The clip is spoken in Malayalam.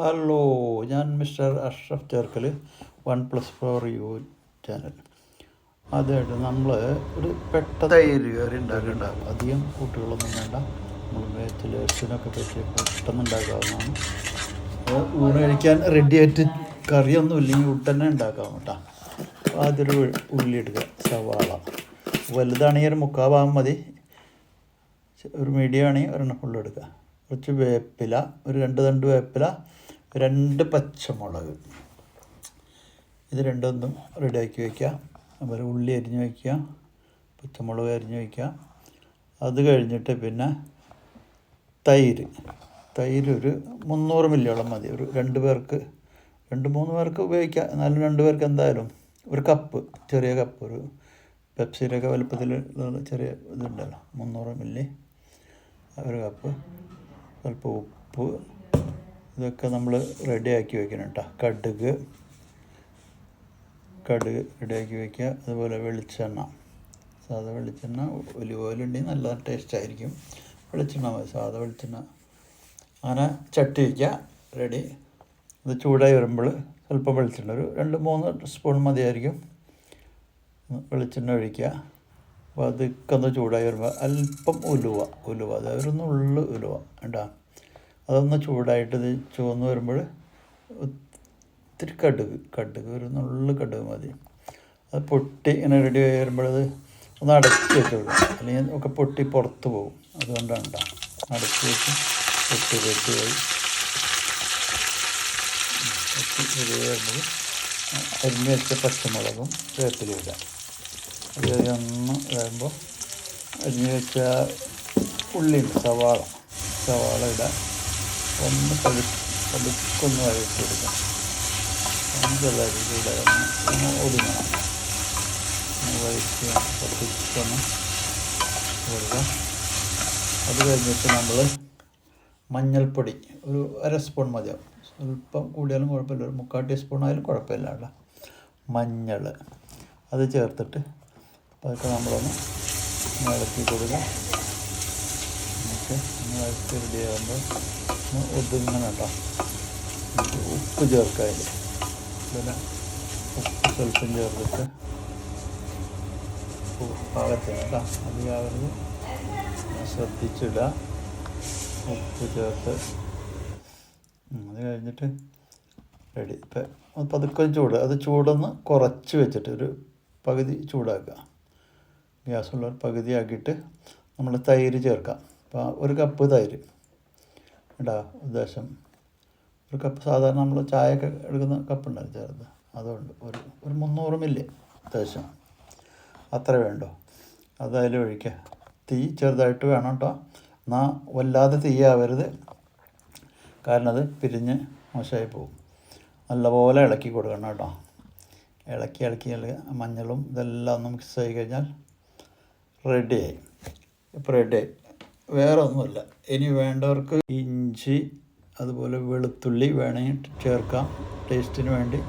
ഹലോ, ഞാൻ mister Ashraf Cherkkal, one plus four you channel. അതായിട്ട് നമ്മൾ ഒരു തൈര് കറി ഉണ്ടാക്കുന്നുണ്ടാകും. അധികം കൂട്ടുകളൊന്നും വേണ്ട. നമ്മൾ ബാച്ചിലേഴ്സിനൊക്കെ പറ്റി പെട്ടെന്ന് ഉണ്ടാക്കാവുന്നതാണ്. ഊണ് കഴിക്കാൻ റെഡിയായിട്ട് കറിയൊന്നും ഇല്ലെങ്കിൽ ഊട്ട് തന്നെ ഉണ്ടാക്കാം കേട്ടോ. ആദ്യം ഒരു ഉള്ളി എടുക്കുക, സവാള വലുതാണെങ്കിൽ ഒരു 3/4 ഭാഗം മതി, ഒരു മീഡിയം ആണെങ്കിൽ ഒരെണ്ണം ഫുള്ള് എടുക്കുക. കുറച്ച് വേപ്പില, ഒരു 2 തണ്ട് വേപ്പില, 2 പച്ചമുളക്, ഇത് രണ്ടൊന്നും റെഡിയാക്കി വയ്ക്കുക. അതുപോലെ ഉള്ളി അരിഞ്ഞ് വയ്ക്കുക, പച്ചമുളക് അരിഞ്ഞ് വയ്ക്കുക. അത് കഴിഞ്ഞിട്ട് പിന്നെ തൈര് ഒരു 300 മില്ലിയോളം മതി. ഒരു 2 പേർക്ക് 2-3 പേർക്ക് ഉപയോഗിക്കാം. എന്നാലും 2 പേർക്ക് എന്തായാലും ഒരു കപ്പ്, ചെറിയ കപ്പ്, ഒരു പെപ്സിയുടെയൊക്കെ വലുപ്പത്തിൽ ചെറിയ ഇതുണ്ടല്ലോ, 300 മില്ലി ഒരു കപ്പ്. സ്വല്പം ഉപ്പ്, ഇതൊക്കെ നമ്മൾ റെഡിയാക്കി വയ്ക്കണം കേട്ടോ. കടുക് റെഡിയാക്കി വയ്ക്കുക. അതുപോലെ വെളിച്ചെണ്ണ, സാധാ വെളിച്ചെണ്ണ, ഒലിവ് ഓയിൽ ഉണ്ടെങ്കിൽ നല്ല ടേസ്റ്റായിരിക്കും. വെളിച്ചെണ്ണ മതി, സാധാ വെളിച്ചെണ്ണ. അങ്ങനെ ചട്ടി വയ്ക്കുക, റെഡി. ഇത് ചൂടായി വരുമ്പോൾ സ്വല്പം വെളിച്ചെണ്ണ, ഒരു 2-3 സ്പൂൺ മതിയായിരിക്കും. വെളിച്ചെണ്ണ ഒഴിക്കുക. അപ്പോൾ അതൊക്കെ ഒന്ന് ചൂടായി വരുമ്പോൾ അല്പം ഉലുവ, അതായത് ഒരു നുള്ളു ഉലുവ കേട്ടോ. അതൊന്ന് ചൂടായിട്ട് ഇത് ചുവന്ന് വരുമ്പോൾ ഒത്തിരി കടുക്, ഒരു നുള്ളു കടുക് മതി. അത് പൊട്ടി ഇങ്ങനെ റെഡി ആയി വരുമ്പോൾ അത് ഒന്ന് അടച്ച് വെച്ച് കൊടുക്കും, അല്ലെങ്കിൽ ഒക്കെ പൊട്ടി പുറത്ത് പോകും. അതുകൊണ്ടാണ് കേട്ടോ, അടച്ച് വെച്ച് റെഡിയായി വരുമ്പോൾ അരിഞ്ഞ് വെച്ച പച്ചമുളകും വേപ്പിലയും ഇടാം. അത് ഒന്ന് ഇടുമ്പോൾ അരിഞ്ഞ് വെച്ച ഉള്ളിയും സവാള ഇടാം. ഒന്ന് പതുക്കൊന്ന് വഴറ്റി കൊടുക്കാം. ഒന്ന് ചെറുതായിട്ട് ഒന്ന് ഒതുങ്ങണം, വഴറ്റി പതുക്കൊന്ന് കൊടുക്കാം. അത് കഴിഞ്ഞിട്ട് നമ്മൾ മഞ്ഞൾപ്പൊടി ഒരു 1/2 സ്പൂൺ മതിയാവും. സ്വല്പം കൂടിയാലും കുഴപ്പമില്ല, ഒരു 3/4 ടീസ്പൂൺ ആയാലും കുഴപ്പമില്ല കേട്ടോ. മഞ്ഞൾ അത് ചേർത്തിട്ട് അതൊക്കെ നമ്മളൊന്ന് ഇളക്കി കൊടുക്കുക. ഇളക്കി റെഡി ആകുമ്പോൾ ഒതുങ്ങണം കേട്ടോ. ഉപ്പ് ചേർക്കുക, പിന്നെ ഉപ്പ് സ്വല്പം ചേർത്തിട്ട് പാകത്തിന് കേട്ടോ, അധികമാകരുത്, ശ്രദ്ധിച്ചിടുക. ഉപ്പ് ചേർത്ത് അത് കഴിഞ്ഞിട്ട് റെഡി. ഇപ്പം പതുക്കെ ചൂടൊന്ന് കുറച്ച് വെച്ചിട്ട് ഒരു പകുതി ചൂടാക്കുക. ഗ്യാസുള്ള പകുതിയാക്കിയിട്ട് നമ്മൾ തൈര് ചേർക്കാം. അപ്പോൾ 1 കപ്പ് തൈര് കേട്ടോ. ഉദ്ദേശം 1 കപ്പ്, സാധാരണ നമ്മൾ ചായയൊക്കെ എടുക്കുന്ന കപ്പുണ്ടാകും ചേർത്ത്, അതുകൊണ്ട് ഒരു 300 മില്ലി ഉദ്ദേശം, അത്ര വേണ്ടോ. അതിൽ ഒഴിക്കുക. തീ ചെറുതായിട്ട് വേണം കേട്ടോ, എന്നാൽ വല്ലാതെ തീയാവരുത്, കാരണം അത് പിരിഞ്ഞ് മോശമായി പോകും. നല്ലപോലെ ഇളക്കി കൊടുക്കണം കേട്ടോ. ഇളക്കി മഞ്ഞളും ഇതെല്ലാം ഒന്ന് മിക്സ് ആയി കഴിഞ്ഞാൽ റെഡിയായി. ഇപ്പോൾ റെഡിയായി, വേറെ ഒന്നുമില്ല. ഇനി വേണ്ടവർക്ക് ഇഞ്ചി അതുപോലെ വെളുത്തുള്ളി വേണമെങ്കിൽ ചേർക്കാം ടേസ്റ്റിന് വേണ്ടി.